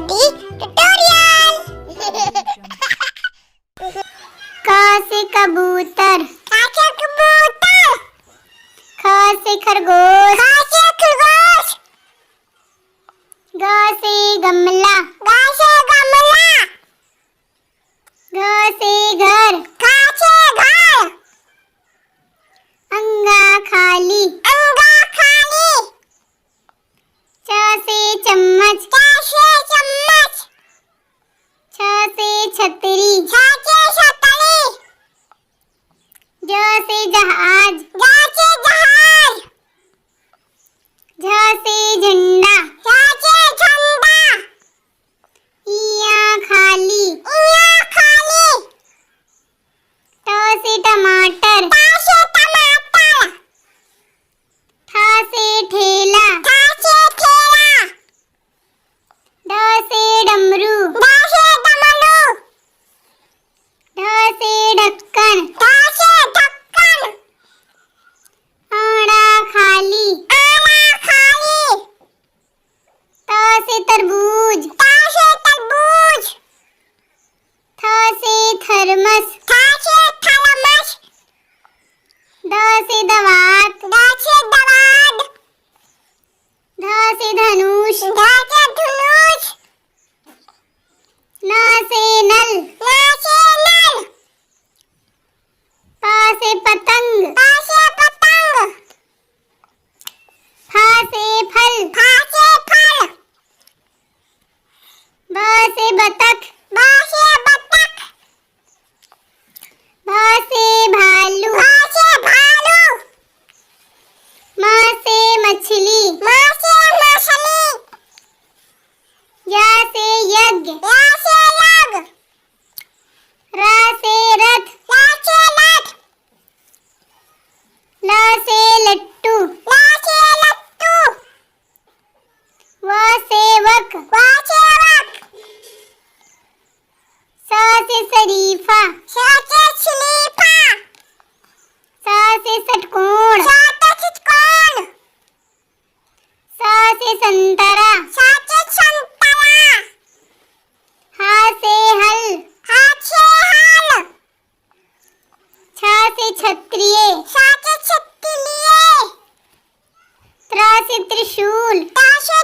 Daddy tutorial. क से कबूतर, क से कबूतर, ख से खरगोश, ख से खरगोश, ग से गमला, ग से गमला, घ से घर, घ से घर, अंगा खाली, अंगा खाली, च से चम्मच, च से चम्मच, छ से छतरी, छ से छतरी, ज से जहाज, ज से जहाज, झ से झंडा, झ से झंडा, इया खाली, इया खाली, ट से टमाटर, ट से टमाटर, थ से ठेला, थ से ठेला, ड से डमरू, ड से डमरू, ढ से ढक्कन, ढ से ढक्कन, आड़ा खाली, आना खाली, त से तरबूज, त से तरबूज, थ से थर्मस, थ से थर्मस, द से दवात, द से दवात, ध से धनुष, ध से धनुष, न से नल, न से नल, प से पतंग, प से पतंग, फ से फल, फ से फल, ब से बतख, ब से बतख, भ से भालू, भ से भालू, म से मछली, म से मछली, य से यज्ञ, य से यज्ञ, र से रथ, ल से लठ, ल से लट्टू, ल से लट्टू, व से वक, व से वक, स से शरीफा, श से शलीफा, स से षटकोण, श से षटकोण, स से संतरा, स से संतरा, ह से हल, ह से हल, छ से क्षत्रिय, स से क्षत्रिय, त्र से त्रिशूल, त से